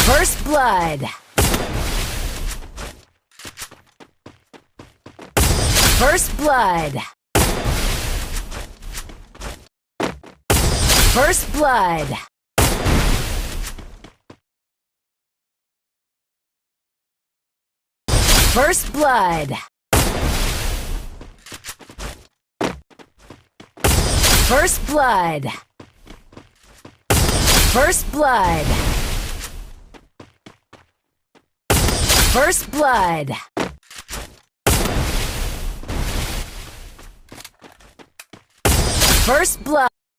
First blood. First blood. First blood. First blood. First blood. First blood. First blood. First blood.